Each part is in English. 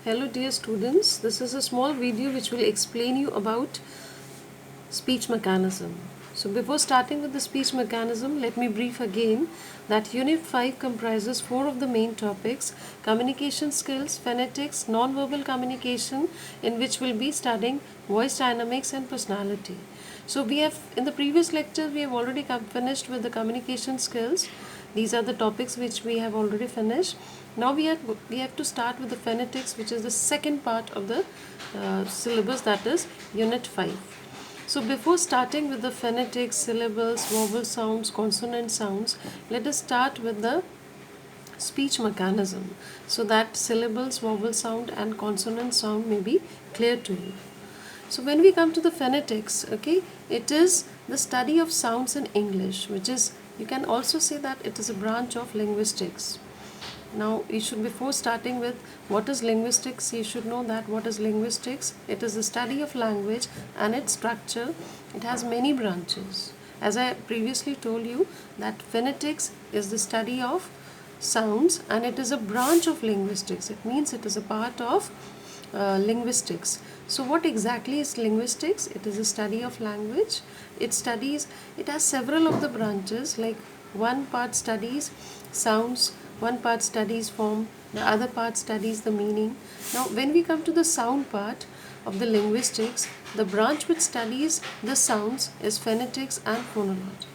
Hello dear students, this is a small video which will explain you about speech mechanism. So before starting with the speech mechanism, let me brief again that Unit 5 comprises 4 of the main topics: communication skills, phonetics, non-verbal communication, in which we'll be studying voice dynamics and personality. So in the previous lecture, we have already finished with the communication skills. These are the topics which we have already finished. Now we have to start with the phonetics, which is the second part of the syllabus, that is Unit 5. So before starting with the phonetics, syllables, vowel sounds, consonant sounds, let us start with the speech mechanism so that syllables, vowel sound and consonant sound may be clear to you. So when we come to the phonetics, okay, it is the study of sounds in English, which is, you can also say that it is a branch of linguistics. Now, before starting with what is linguistics, you should know that what is linguistics. It is the study of language and its structure. It has many branches. As I previously told you, that phonetics is the study of sounds and it is a branch of linguistics. It means it is a part of linguistics. So what exactly is linguistics? It is a study of language. It has several of the branches, like one part studies sounds, one part studies form, the other part studies the meaning. Now when we come to the sound part of the linguistics, the branch which studies the sounds is phonetics and phonology.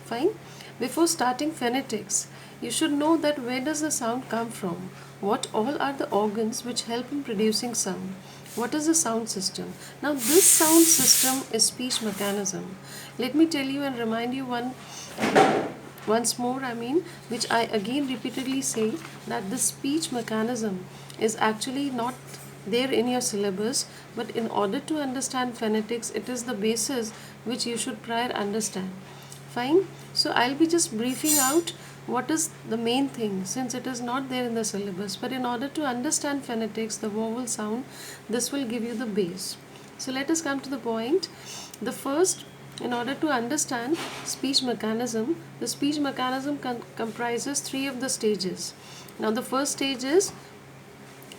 Fine. Before starting phonetics, you should know that where does the sound come from? What all are the organs which help in producing sound? What is the sound system? Now this sound system is speech mechanism. Let me tell you and remind you once more, which I again repeatedly say, that the speech mechanism is actually not there in your syllabus, but in order to understand phonetics, it is the basis which you should prior understand. Fine. So I'll be just briefing out what is the main thing, since it is not there in the syllabus, but in order to understand phonetics, the vowel sound, this will give you the base. So let us come to the point. The first, in order to understand speech mechanism, the speech mechanism comprises 3 of the stages. Now the first stage is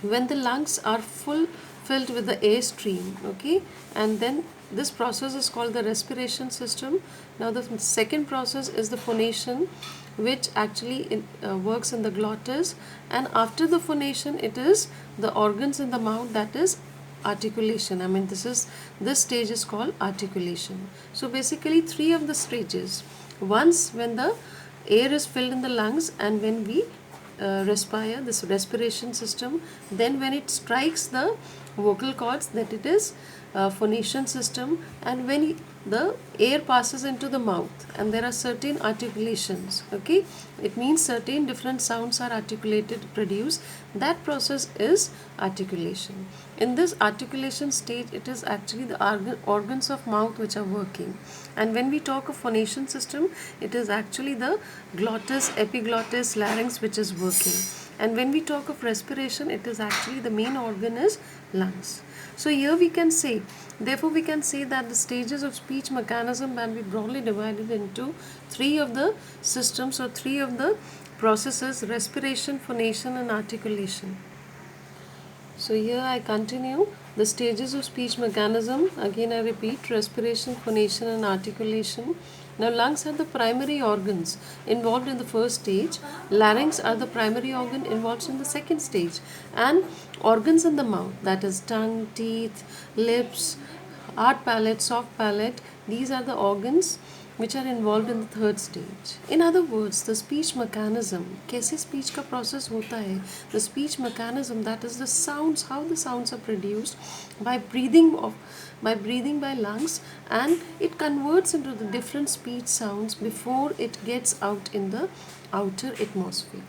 when the lungs are filled with the air stream, okay, and then this process is called the respiration system. Now the second process is the phonation, which actually works in the glottis, and after the phonation it is the organs in the mouth, that is articulation. This stage is called articulation. So basically 3 of the stages: once when the air is filled in the lungs and when we respire, this respiration system, then when it strikes the vocal cords, that it is phonation system, and when the air passes into the mouth and there are certain articulations, okay, it means certain different sounds are articulated, produced, that process is articulation. In this articulation stage, it is actually the organs of mouth which are working, and when we talk of phonation system, it is actually the glottis, epiglottis, larynx which is working, and when we talk of respiration, it is actually the main organ is lungs. So here we can say, therefore we can say that the stages of speech mechanism can be broadly divided into 3 of the systems or 3 of the processes: respiration, phonation and articulation. So here I continue the stages of speech mechanism. Again I repeat: respiration, phonation and articulation. Now lungs are the primary organs involved in the first stage. Larynx are the primary organ involved in the second stage. And organs in the mouth, that is tongue, teeth, lips, hard palate, soft palate, these are the organs which are involved in the third stage. In other words, the speech mechanism, कैसे speech का process होता है, the speech mechanism, that is the sounds, how the sounds are produced by breathing by lungs, and it converts into the different speech sounds before it gets out in the outer atmosphere.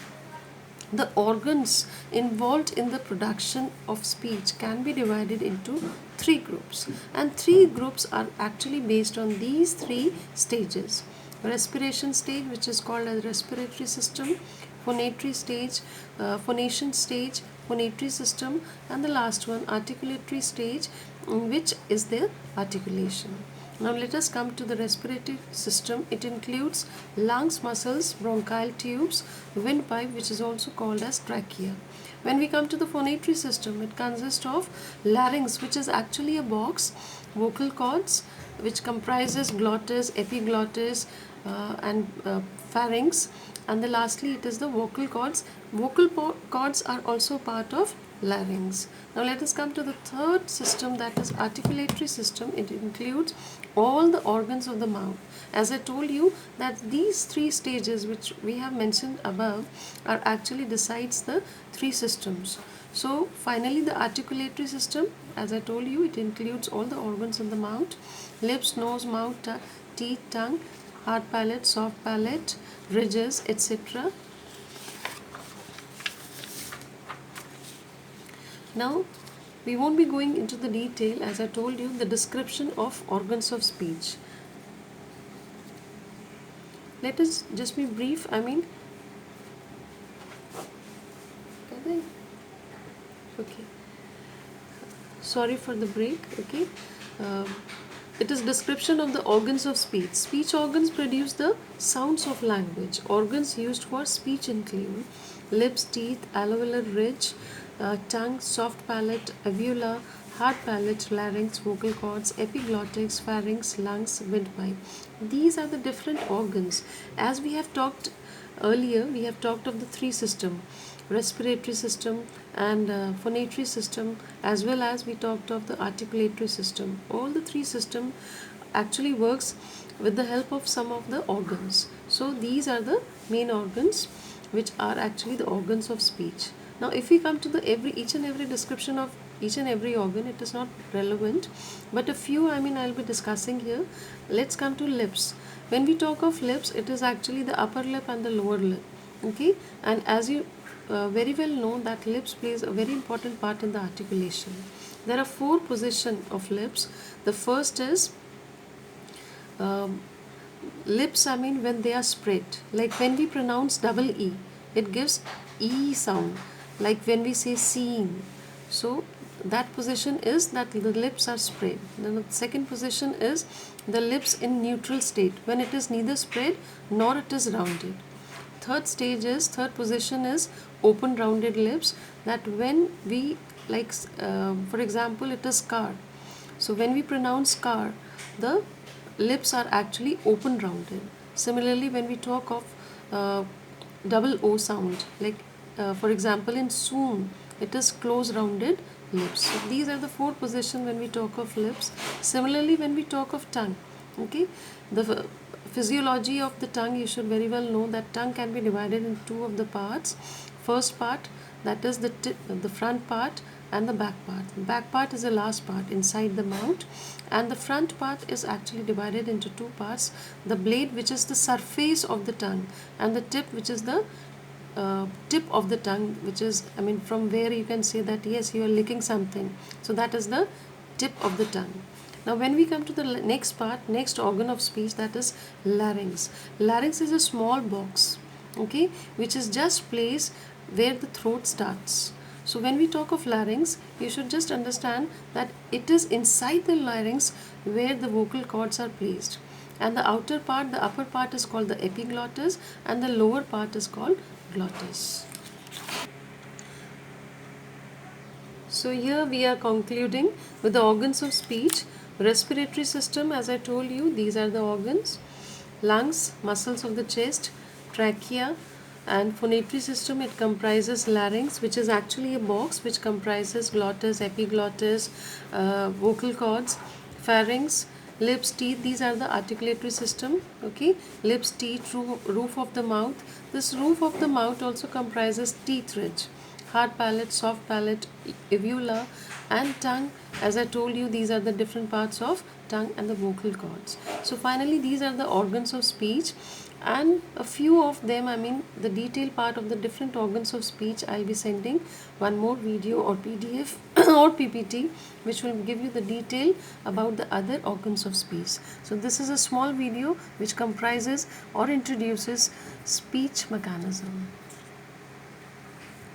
The organs involved in the production of speech can be divided into 3 groups, and 3 groups are actually based on these 3 stages: respiration stage, which is called as respiratory system; phonatory stage, phonation stage, phonatory system; and the last one, articulatory stage, which is the articulation. Now let us come to the respiratory system. It includes lungs, muscles, bronchial tubes, windpipe, which is also called as trachea. When we come to the phonatory system, it consists of larynx, which is actually a box, vocal cords, which comprises glottis, epiglottis, and pharynx, and then lastly it is the vocal cords. Cords are also part of larynx. Now let us come to the third system, that is articulatory system. It includes all the organs of the mouth. As I told you that these three stages which we have mentioned above are actually decides the three systems. So finally the articulatory system, as I told you, it includes all the organs in the mouth: lips, nose, mouth, teeth, tongue, hard palate, soft palate, ridges, etc. Now we won't be going into the detail, as I told you, the description of organs of speech. Let us just be brief. Okay, sorry for the break. Okay, it is description of the organs of speech. Speech organs produce the sounds of language. Organs used for speech include lips, teeth, alveolar ridge, tongue, soft palate, alveolar, hard palate, larynx, vocal cords, epiglottis, pharynx, lungs, windpipe. These are the different organs. As we have talked earlier, we have talked of the three system: respiratory system and phonatory system, as well as we talked of the articulatory system. All the three system actually works with the help of some of the organs. So these are the main organs which are actually the organs of speech. Now if we come to the each and every description of each and every organ, it is not relevant, but a few I'll be discussing here. Let's come to lips. When we talk of lips, it is actually the upper lip and the lower lip. Okay, and as you very well know that lips plays a very important part in the articulation. There are four positions of lips. The first is lips, when they are spread. Like when we pronounce double E, it gives E sound. Like when we say seeing. So that position is that the lips are spread. Then the second position is the lips in neutral state, when it is neither spread nor it is rounded. Third position is open rounded lips, that when we for example it is car. So when we pronounce car, the lips are actually open rounded. Similarly, when we talk of double O sound, for example in soon, it is close rounded lips. So these are the four positions when we talk of lips. Similarly, when we talk of tongue, okay, the physiology of the tongue, you should very well know that tongue can be divided in two of the parts. First part, that is the front part and the back part. The back part is the last part inside the mouth, and the front part is actually divided into two parts: the blade, which is the surface of the tongue, and the tip, which is the tip of the tongue, which is from where you can say that yes, you are licking something. So that is the tip of the tongue. Now when we come to the next organ of speech, that is larynx. Larynx is a small box, okay, which is just place where the throat starts. So when we talk of larynx, you should just understand that it is inside the larynx where the vocal cords are placed. And the outer part, the upper part is called the epiglottis, and the lower part is called glottis. So here we are concluding with the organs of speech. Respiratory system, as I told you, these are the organs: lungs, muscles of the chest, trachea. And phonatory system, it comprises larynx, which is actually a box which comprises glottis, epiglottis, vocal cords, pharynx, lips, teeth. These are the articulatory system. Okay, lips, teeth, roof of the mouth. This roof of the mouth also comprises teeth ridge, hard palate, soft palate, alveolar, and tongue. As I told you, these are the different parts of tongue and the vocal cords. So finally, these are the organs of speech, and a few of them, the detailed part of the different organs of speech, I'll be sending one more video or PDF or PPT, which will give you the detail about the other organs of speech. So this is a small video which comprises or introduces speech mechanism.